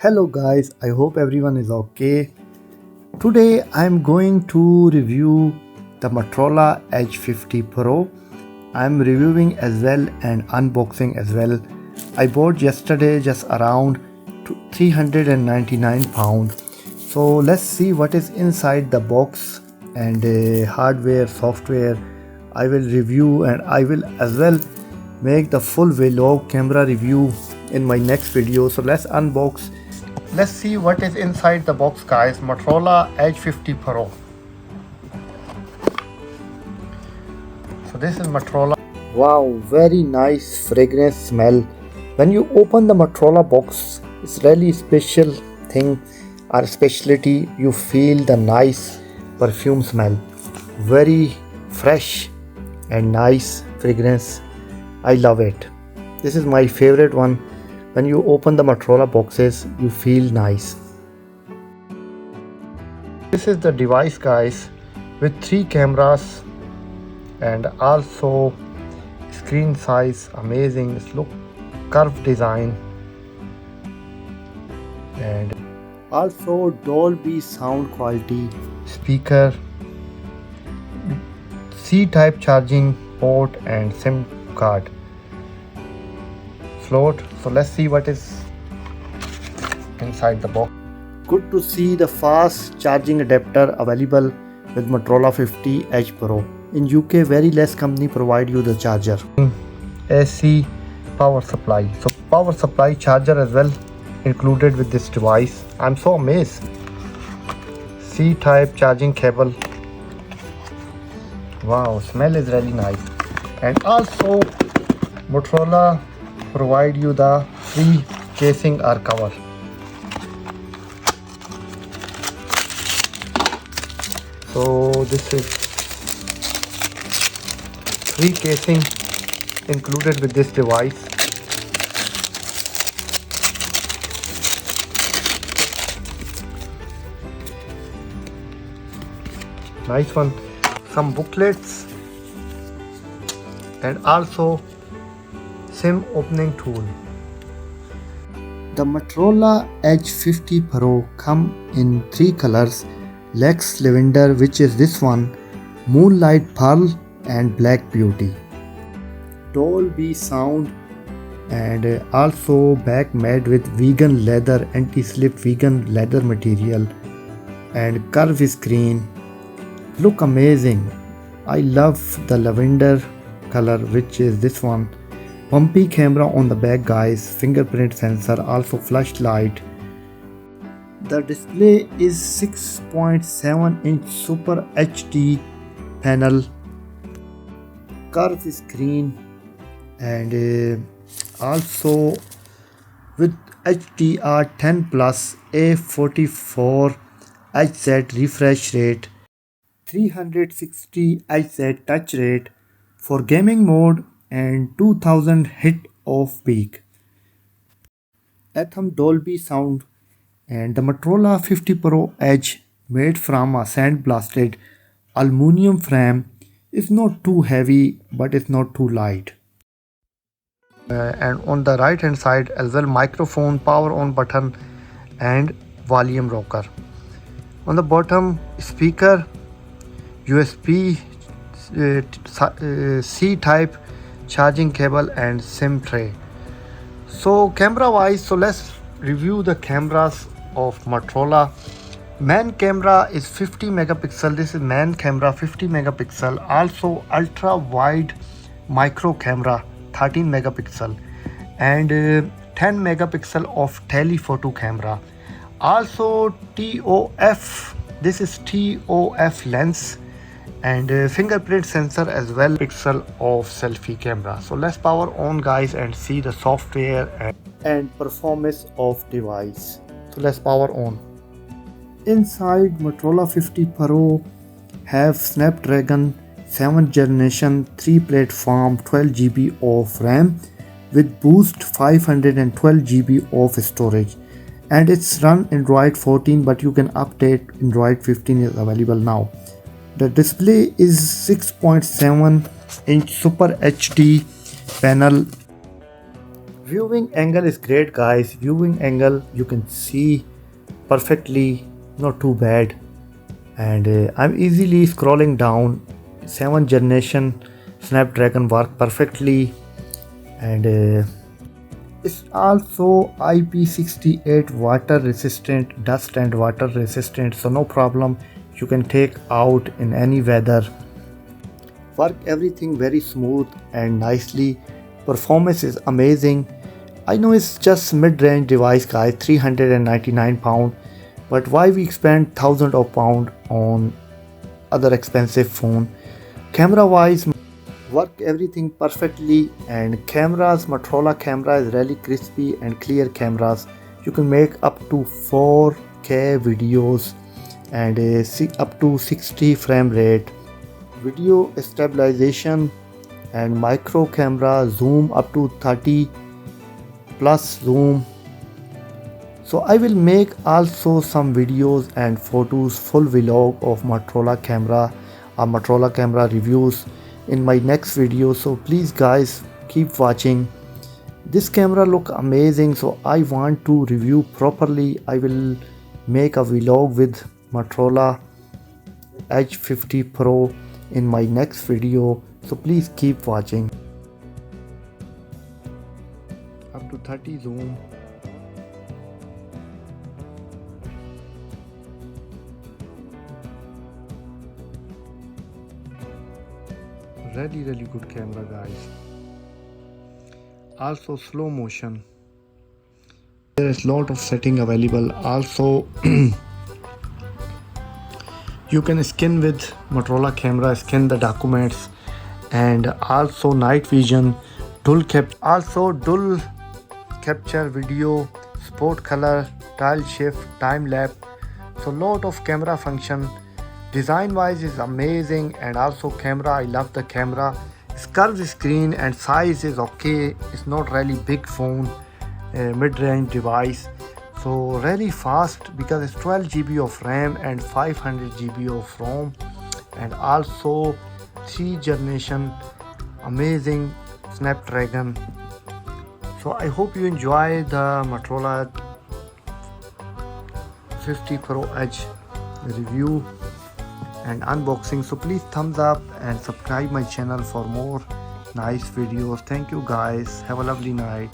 Hello guys, I hope everyone is okay. Today I'm going to review the Motorola Edge 50 Pro. I'm reviewing as well and unboxing as well. I bought yesterday just around 399 pounds. So let's see what is inside the box and hardware, software. I will review and I will as well make the full vlog camera review in my next video. So let's unbox. Let's see what is inside the box guys. Motorola Edge 50 Pro. So this is Motorola. Wow, very nice fragrance smell. When you open the Motorola box, it's really special thing or specialty. You feel the nice perfume smell. Very fresh and nice fragrance. I love it. This is my favorite one. When you open the Motorola boxes, you feel nice. This is the device guys with 3 cameras and also screen size amazing. Look, curved design and also Dolby sound quality, speaker, C-type charging port and SIM card slot. So let's see what is inside the box. Good to see the fast charging adapter available with Motorola 50 Edge Pro. In UK, very less company provide you the charger. AC power supply. So power supply charger as well included with this device. I'm so amazed. C-type charging cable. Wow, smell is really nice. And also Motorola provide you the free casing or cover. So this is free casing included with this device. Nice one. Some booklets and also SIM opening tool. The Motorola Edge 50 Pro come in 3 colors: Lex Lavender, which is this one, Moonlight Pearl and Black Beauty. Dolby sound and also back made with vegan leather, anti-slip vegan leather material and curved screen. Look amazing. I love the lavender color, which is this one. Bumpy camera on the back guys, fingerprint sensor, also flashlight. The display is 6.7 inch Super HD panel, curved screen and also with HDR10 plus A44 Hz refresh rate, 360 Hz touch rate for gaming mode and 2000 hit of peak. Atom Dolby sound and the Motorola 50 Pro Edge made from a sandblasted aluminum frame is not too heavy but it's not too light. And on the right hand side as well, microphone, power on button and volume rocker. On the bottom, speaker, USB C-type charging cable and SIM tray. So camera wise, so let's review the cameras of Motorola. Main camera is 50 megapixel. This is main camera 50 megapixel. Also ultra wide micro camera 13 megapixel and 10 megapixel of telephoto camera. Also TOF, this is TOF lens and fingerprint sensor as well, pixel of selfie camera. So let's power on guys and see the software and performance of device. So let's power on. Inside Motorola 50 Pro have Snapdragon 7th generation 3 platform, 12 GB of RAM with boost 512 GB of storage, and it's run Android 14 but you can update Android 15 is available now. The display is 6.7 inch Super HD panel Viewing angle is great, guys. Viewing angle you can see perfectly, not too bad. And I'm easily scrolling down. 7th generation Snapdragon work perfectly. And it's also IP68 water resistant, dust and water resistant, so no problem, you can take out in any weather. Work everything very smooth and nicely. Performance is amazing. I know it's just mid-range device, guys, 399 pound, but why we spend thousands of pound on other expensive phone? Camera wise, work everything perfectly, and cameras, Motorola camera is really crispy and clear cameras. You can make up to 4K videos and up to 60 frame rate. Video stabilization and micro camera, zoom up to 30 plus zoom. So I will make also some videos and photos, full vlog of Motorola camera or Motorola camera reviews in my next video. So please guys, keep watching. This camera look amazing, so I want to review properly. I will make a vlog with Motorola Edge 50 Pro in my next video, so please keep watching. Up to 30 zoom. Really good camera, guys. Also slow motion. There is lot of setting available. Also you can scan with Motorola camera, scan the documents, and also night vision, dual capture video, sport color, tile shift, time lapse. So lot of camera function. Design wise is amazing, and also camera, I love the camera. Curved screen and size is okay. It's not really big phone, mid-range device. So really fast because it's 12 GB of RAM and 500 GB of ROM, and also 3 generation amazing Snapdragon. So I hope you enjoy the Motorola 50 Pro Edge review and unboxing. So please thumbs up and subscribe my channel for more nice videos. Thank you guys, have a lovely night.